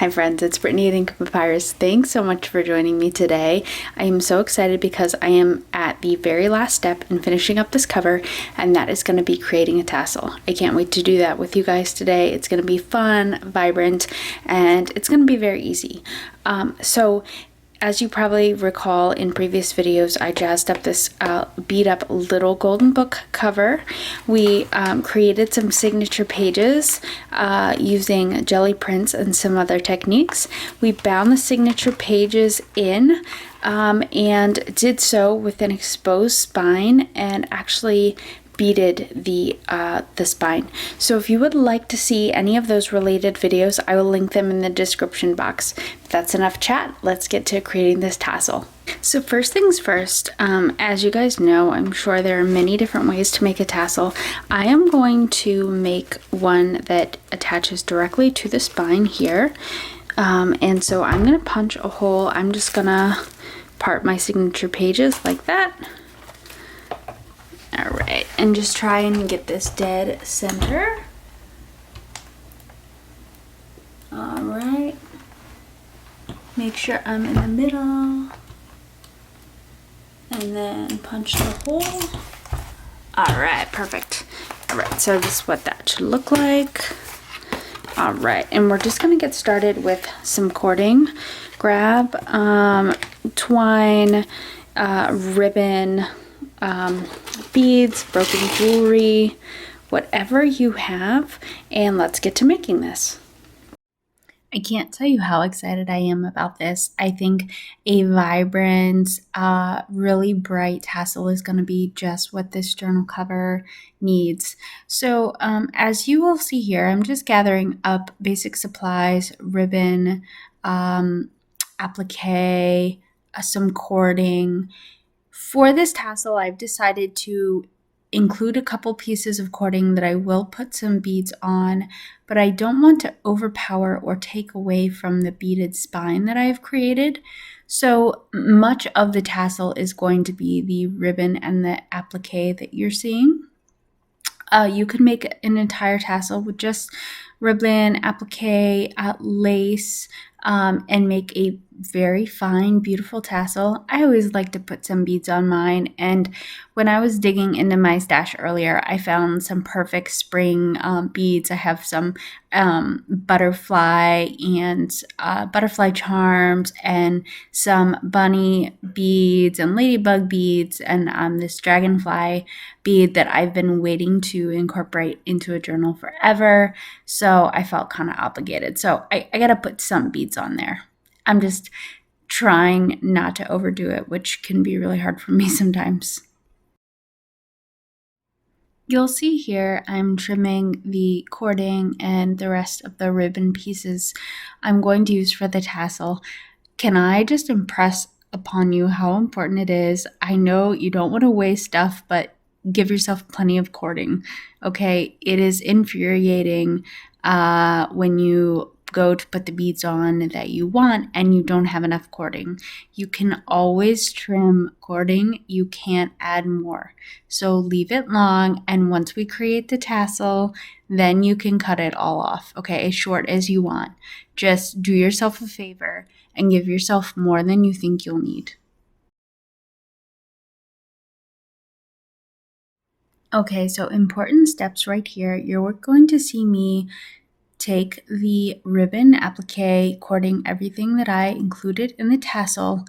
Hi friends, it's Brittany at Ink Papyrus. Thanks so much for joining me today. I am so excited because I am at the very last step in finishing up this cover, and that is going to be creating a tassel. I can't wait to do that with you guys today. It's going to be fun, vibrant, and it's going to be very easy. As you probably recall in previous videos, I jazzed up this beat up little golden book cover. We created some signature pages using jelly prints and some other techniques. We bound the signature pages in and did so with an exposed spine and actually beaded the spine. So if you would like to see any of those related videos, I will link them in the description box. If that's enough chat, let's get to creating this tassel. So first things first, as you guys know, I'm sure there are many different ways to make a tassel. I am going to make one that attaches directly to the spine here. And so I'm going to punch a hole. I'm just going to part my signature pages like that. All right, and just try and get this dead center. All right, make sure I'm in the middle, and then punch the hole. All right, perfect. All right, so this is what that should look like. All right, and we're just gonna get started with some cording. Grab twine, ribbon, beads, broken jewelry, whatever you have, and let's get to making this. I can't tell you how excited I am about this. I think a vibrant, really bright tassel is going to be just what this journal cover needs. So as you will see here, I'm just gathering up basic supplies, ribbon, applique, some cording. For this tassel, I've decided to include a couple pieces of cording that I will put some beads on, but I don't want to overpower or take away from the beaded spine that I've created. So much of the tassel is going to be the ribbon and the applique that you're seeing. You could make an entire tassel with just ribbon, applique, lace, and make a very fine, beautiful tassel. I always like to put some beads on mine, and when I was digging into my stash earlier, I found some perfect spring beads. I have some butterfly and butterfly charms and some bunny beads and ladybug beads and this dragonfly bead that I've been waiting to incorporate into a journal forever. So I felt kind of obligated. So I got to put some beads on there. I'm just trying not to overdo it, which can be really hard for me sometimes. You'll see here I'm trimming the cording and the rest of the ribbon pieces I'm going to use for the tassel. Can I just impress upon you how important it is? I know you don't want to waste stuff, but give yourself plenty of cording, okay? It is infuriating when you go to put the beads on that you want and you don't have enough cording. You can always trim cording. You can't add more. So leave it long, and once we create the tassel, then you can cut it all off, okay, as short as you want. Just do yourself a favor and give yourself more than you think you'll need. Okay, so important steps right here. You're going to see me take the ribbon, applique, cording, everything that I included in the tassel,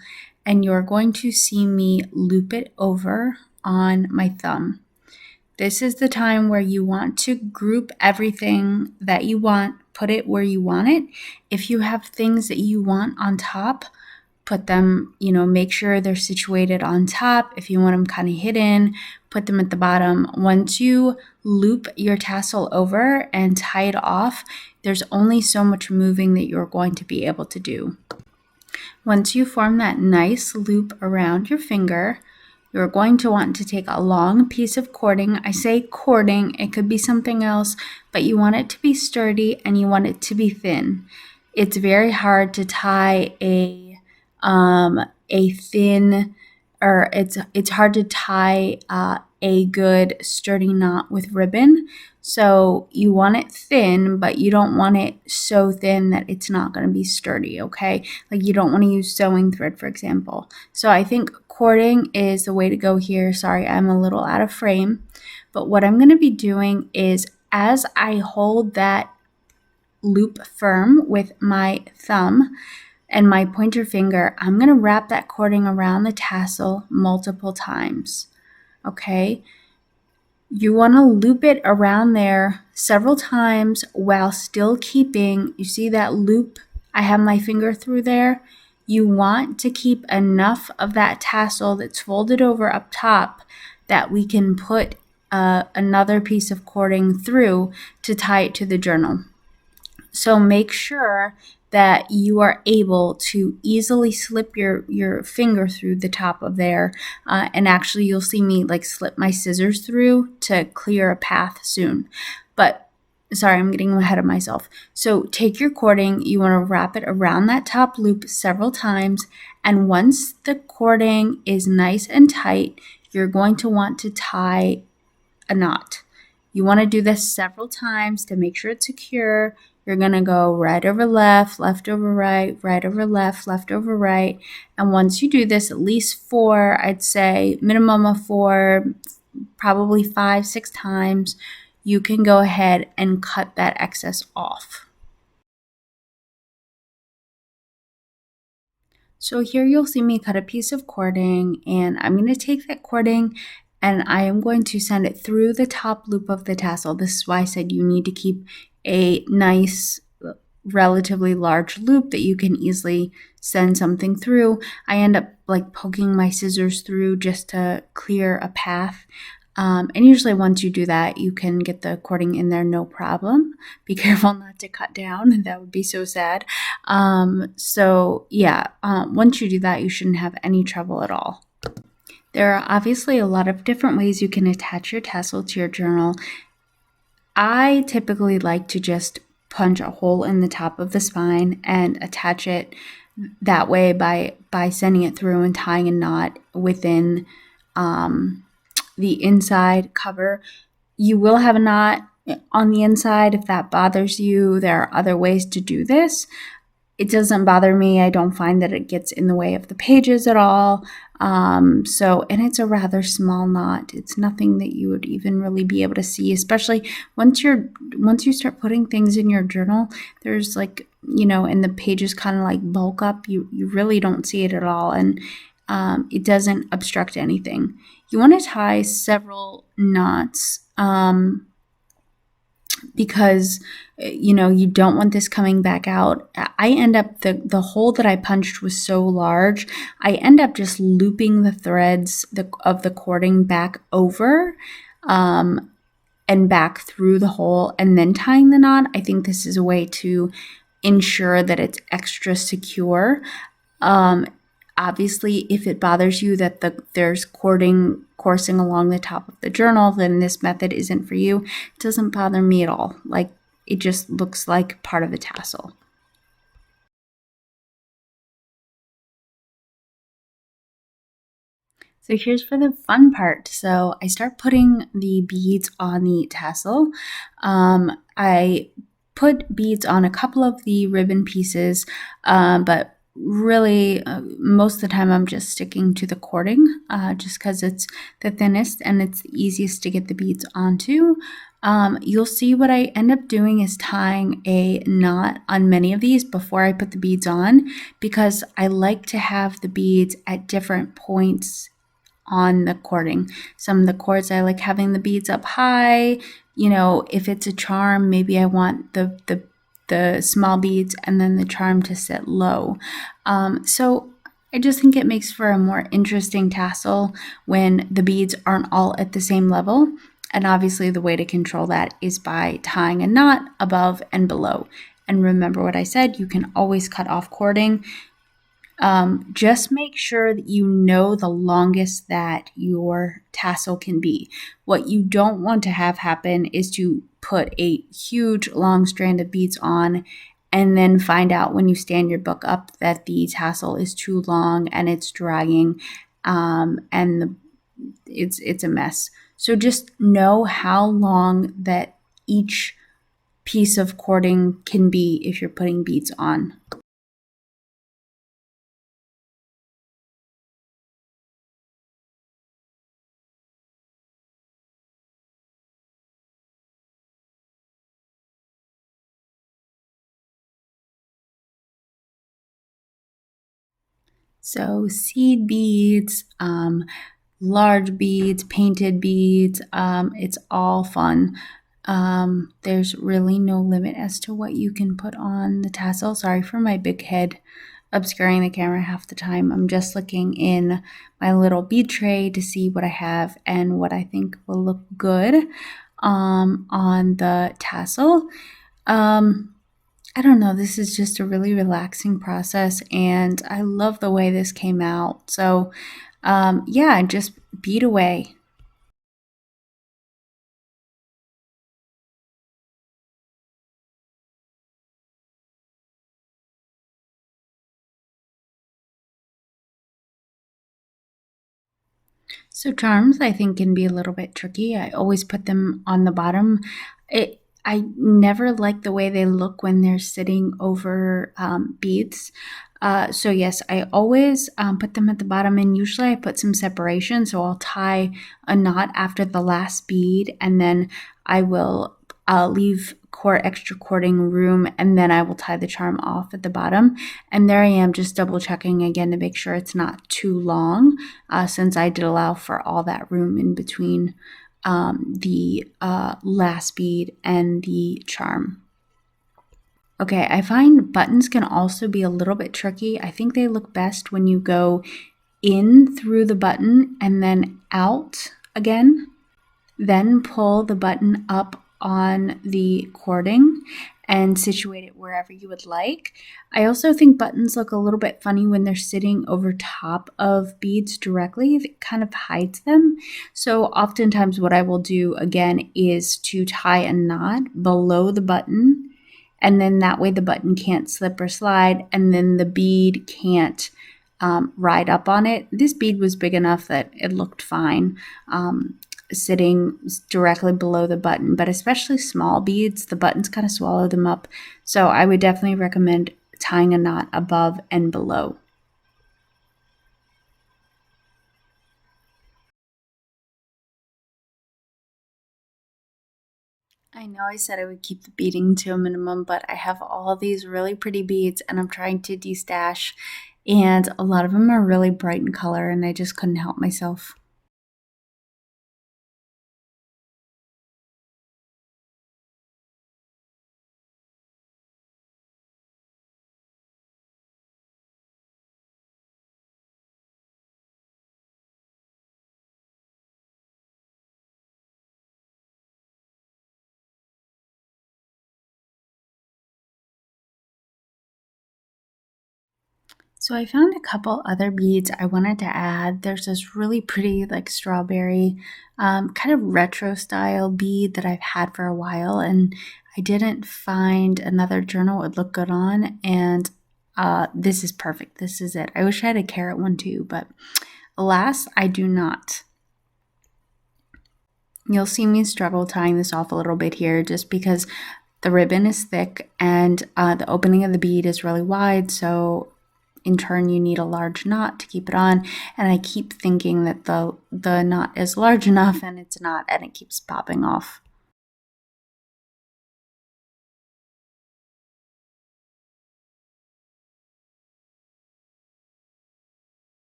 and you're going to see me loop it over on my thumb. This is the time where you want to group everything that you want, put it where you want it. If you have things that you want on top, put them, make sure they're situated on top. If you want them kind of hidden, put them at the bottom. Once you loop your tassel over and tie it off, there's only so much moving that you're going to be able to do. Once you form that nice loop around your finger, you're going to want to take a long piece of cording. I say cording, it could be something else, but you want it to be sturdy and you want it to be thin. It's very hard to tie a thin, or it's hard to tie a good sturdy knot with ribbon. So you want it thin, but you don't want it so thin that it's not going to be sturdy, okay? Like you don't want to use sewing thread, for example. So I think cording is the way to go here. Sorry, I'm a little out of frame. But what I'm going to be doing is as I hold that loop firm with my thumb and my pointer finger, I'm going to wrap that cording around the tassel multiple times, okay? You want to loop it around there several times while still keeping, you see that loop I have my finger through there? You want to keep enough of that tassel that's folded over up top that we can put another piece of cording through to tie it to the journal. So make sure that you are able to easily slip your finger through the top of there. And actually you'll see me like slip my scissors through to clear a path soon. But sorry, I'm getting ahead of myself. So take your cording, you want to wrap it around that top loop several times. And once the cording is nice and tight, you're going to want to tie a knot. You want to do this several times to make sure it's secure. You're going to go right over left, left over right, right over left, left over right. And once you do this, at least 4, I'd say minimum of 4, probably 5, 6 times, you can go ahead and cut that excess off. So here you'll see me cut a piece of cording, and I'm going to take that cording and I am going to send it through the top loop of the tassel. This is why I said you need to keep a nice, relatively large loop that you can easily send something through. I end up like poking my scissors through just to clear a path. And usually once you do that, you can get the cording in there no problem. Be careful not to cut down. That would be so sad. So yeah, once you do that, you shouldn't have any trouble at all. There are obviously a lot of different ways you can attach your tassel to your journal. I typically like to just punch a hole in the top of the spine and attach it that way by sending it through and tying a knot within the inside cover. You will have a knot on the inside if that bothers you. There are other ways to do this. It doesn't bother me. I don't find that it gets in the way of the pages at all. And it's a rather small knot. It's nothing that you would even really be able to see, especially once you start putting things in your journal, there's like, and the pages kind of like bulk up, you really don't see it at all. And it doesn't obstruct anything. You want to tie several knots, because you don't want this coming back out. I end up, the hole that I punched was so large, I end up just looping the threads of the cording back over and back through the hole and then tying the knot. I think this is a way to ensure that it's extra secure. Obviously, if it bothers you that there's cording coursing along the top of the journal, then this method isn't for you. It doesn't bother me at all. Like, it just looks like part of a tassel. So here's for the fun part. So I start putting the beads on the tassel. I put beads on a couple of the ribbon pieces, but really most of the time I'm just sticking to the cording just because it's the thinnest and it's the easiest to get the beads onto. You'll see what I end up doing is tying a knot on many of these before I put the beads on, because I like to have the beads at different points on the cording. Some of the cords I like having the beads up high. If it's a charm, maybe I want the small beads and then the charm to sit low. So I just think it makes for a more interesting tassel when the beads aren't all at the same level. And obviously the way to control that is by tying a knot above and below. And remember what I said, you can always cut off cording. Just make sure that you know the longest that your tassel can be. What you don't want to have happen is to put a huge long strand of beads on and then find out when you stand your book up that the tassel is too long and it's dragging, and it's a mess. So just know how long that each piece of cording can be if you're putting beads on. So seed beads, large beads, painted beads, it's all fun. There's really no limit as to what you can put on the tassel. Sorry for my big head obscuring the camera half the time. I'm just looking in my little bead tray to see what I have and what I think will look good on the tassel. I don't know, this is just a really relaxing process, and I love the way this came out. So, yeah, just bead away. So charms, I think, can be a little bit tricky. I always put them on the bottom. I never like the way they look when they're sitting over beads. So yes, I always put them at the bottom, and usually I put some separation. So I'll tie a knot after the last bead, and then I will leave extra cording room, and then I will tie the charm off at the bottom. And there I am, just double checking again to make sure it's not too long, since I did allow for all that room in between the last bead and the charm. Okay, I find buttons can also be a little bit tricky. I think they look best when you go in through the button and then out again. Then pull the button up on the cording and situate it wherever you would like. I also think buttons look a little bit funny when they're sitting over top of beads directly. It kind of hides them. So oftentimes what I will do again is to tie a knot below the button, and then that way the button can't slip or slide, and then the bead can't ride up on it. This bead was big enough that it looked fine. Sitting directly below the button, but especially small beads, the buttons kind of swallow them up. So I would definitely recommend tying a knot above and below. I know I said I would keep the beading to a minimum, but I have all these really pretty beads and I'm trying to destash, and a lot of them are really bright in color, and I just couldn't help myself. So I found a couple other beads I wanted to add. There's this really pretty, like, strawberry, kind of retro style bead that I've had for a while, and I didn't find another journal it would look good on, and this is perfect. This is it. I wish I had a carrot one too, but alas, I do not. You'll see me struggle tying this off a little bit here just because the ribbon is thick and the opening of the bead is really wide, so in turn you need a large knot to keep it on, and I keep thinking that the knot is large enough and it's not, and it keeps popping off.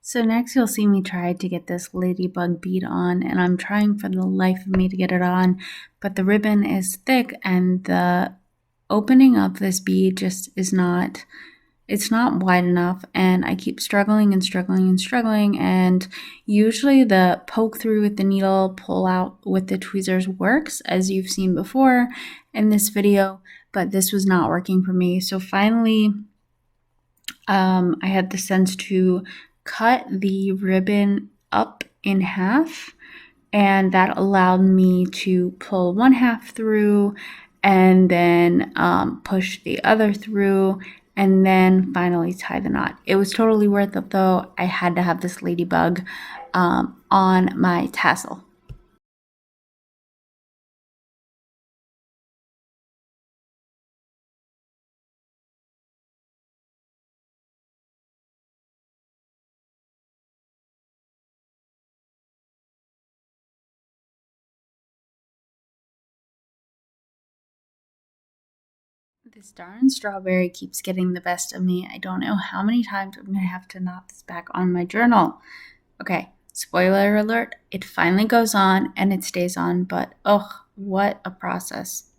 So next you'll see me try to get this ladybug bead on, and I'm trying for the life of me to get it on, but the ribbon is thick and the opening of this bead just is not, it's not wide enough, and I keep struggling and struggling and struggling, and usually the poke through with the needle, pull out with the tweezers works, as you've seen before in this video, but this was not working for me. So finally, I had the sense to cut the ribbon up in half and that allowed me to pull one half through and then push the other through and then finally tie the knot. It was totally worth it though. I had to have this ladybug on my tassel. This darn strawberry keeps getting the best of me. I don't know how many times I'm going to have to knot this back on my journal. Okay, spoiler alert, it finally goes on and it stays on, but ugh, what a process.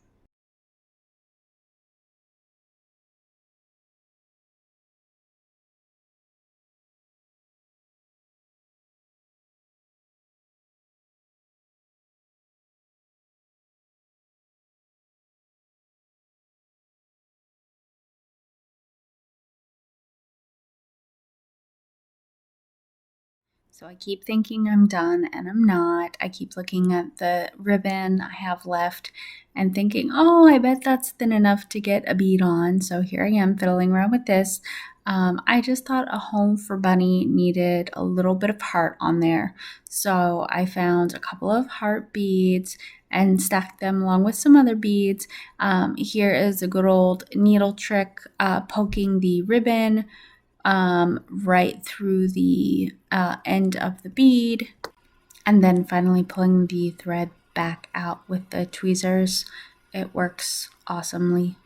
So I keep thinking I'm done and I'm not. I keep looking at the ribbon I have left and thinking, oh, I bet that's thin enough to get a bead on. So here I am fiddling around with this. I just thought a home for Bunny needed a little bit of heart on there. So I found a couple of heart beads and stacked them along with some other beads. Here is a good old needle trick, poking the ribbon right through the end of the bead, and then finally pulling the thread back out with the tweezers. It works awesomely.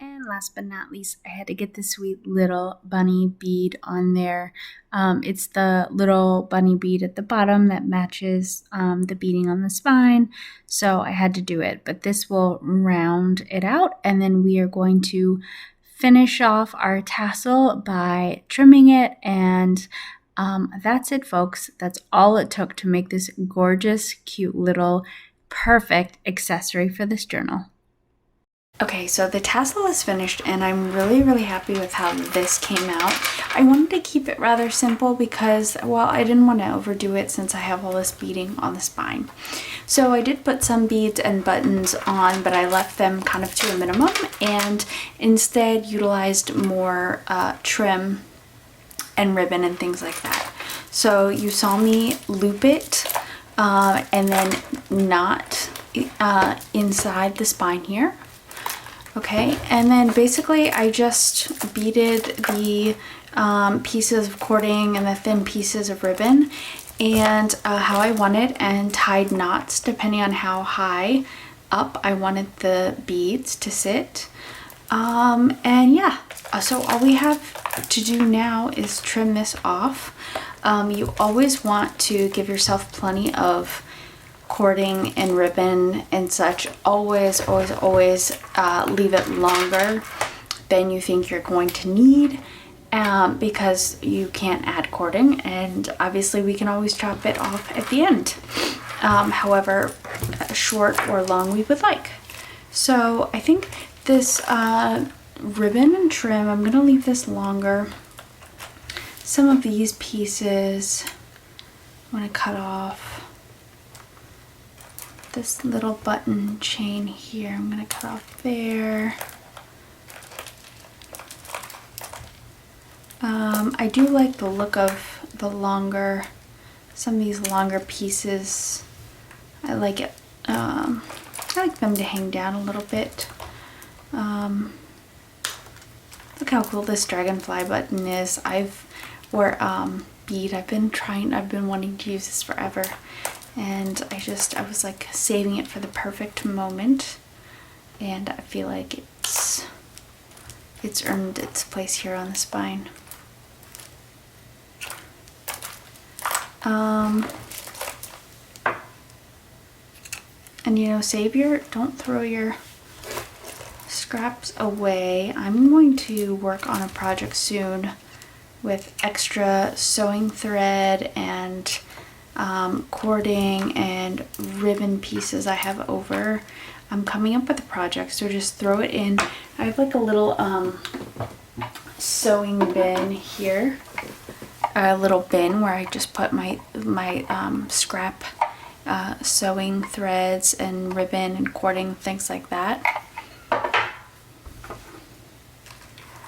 And last but not least, I had to get the sweet little bunny bead on there. It's the little bunny bead at the bottom that matches the beading on the spine. So I had to do it, but this will round it out. And then we are going to finish off our tassel by trimming it. And that's it, folks. That's all it took to make this gorgeous, cute little perfect accessory for this journal. Okay, so the tassel is finished and I'm really happy with how this came out. I wanted to keep it rather simple because, well, I didn't want to overdo it since I have all this beading on the spine. So I did put some beads and buttons on, but I left them kind of to a minimum and instead utilized more trim and ribbon and things like that. So you saw me loop it and then knot inside the spine here. Okay, and then basically I just beaded the pieces of cording and the thin pieces of ribbon and how I wanted and tied knots depending on how high up I wanted the beads to sit. And yeah, so all we have to do now is trim this off. You always want to give yourself plenty of cording and ribbon and such. Always leave it longer than you think you're going to need because you can't add cording, and obviously we can always chop it off at the end, however short or long we would like. So I think this ribbon and trim, I'm gonna leave this longer. Some of these pieces I'm gonna cut off. This little button chain here, I'm gonna cut off there. I do like the look of the longer, some of these longer pieces. I like it. I like them to hang down a little bit. Look how cool this dragonfly button is. Bead. I've been wanting to use this forever. And I was like saving it for the perfect moment, and I feel like it's earned its place here on the spine. And you know, don't throw your scraps away. I'm going to work on a project soon with extra sewing thread and cording and ribbon pieces I have over. I'm coming up with a project, so just throw it in. I have like a little sewing bin here, a little bin where I just put my scrap sewing threads and ribbon and cording, things like that.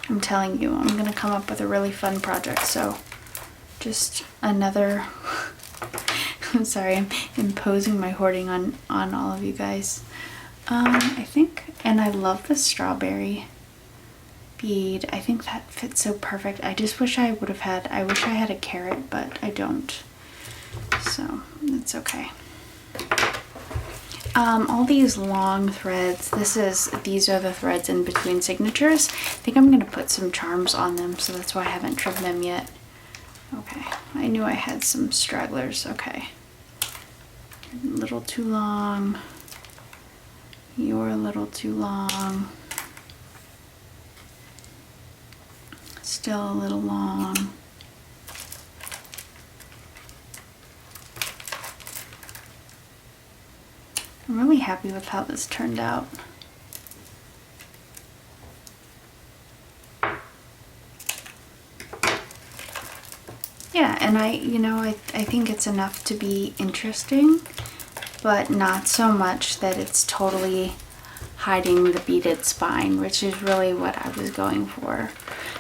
I'm telling you, I'm gonna come up with a really fun project. So just another I'm sorry, I'm imposing my hoarding on all of you guys. I think, and I love the strawberry bead. I think that fits so perfect. I just wish I would have had, I wish I had a carrot, but I don't. So it's okay. All these long threads, these are the threads in between signatures. I think I'm gonna put some charms on them, so that's why I haven't trimmed them yet. Okay, I knew I had some stragglers. Okay, a little too long. You're a little too long. Still a little long. I'm really happy with how this turned out. Yeah, and I think it's enough to be interesting, but not so much that it's totally hiding the beaded spine, which is really what I was going for.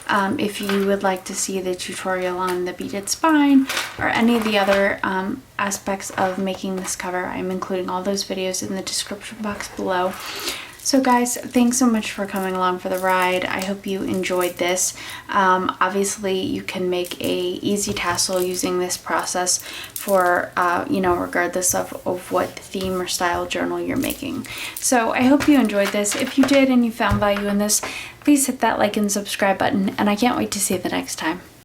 If you would like to see the tutorial on the beaded spine or any of the other aspects of making this cover, I'm including all those videos in the description box below. So guys, thanks so much for coming along for the ride. I hope you enjoyed this. Obviously, you can make a easy tassel using this process for, regardless of what theme or style journal you're making. So I hope you enjoyed this. If you did and you found value in this, please hit that like and subscribe button, and I can't wait to see you the next time.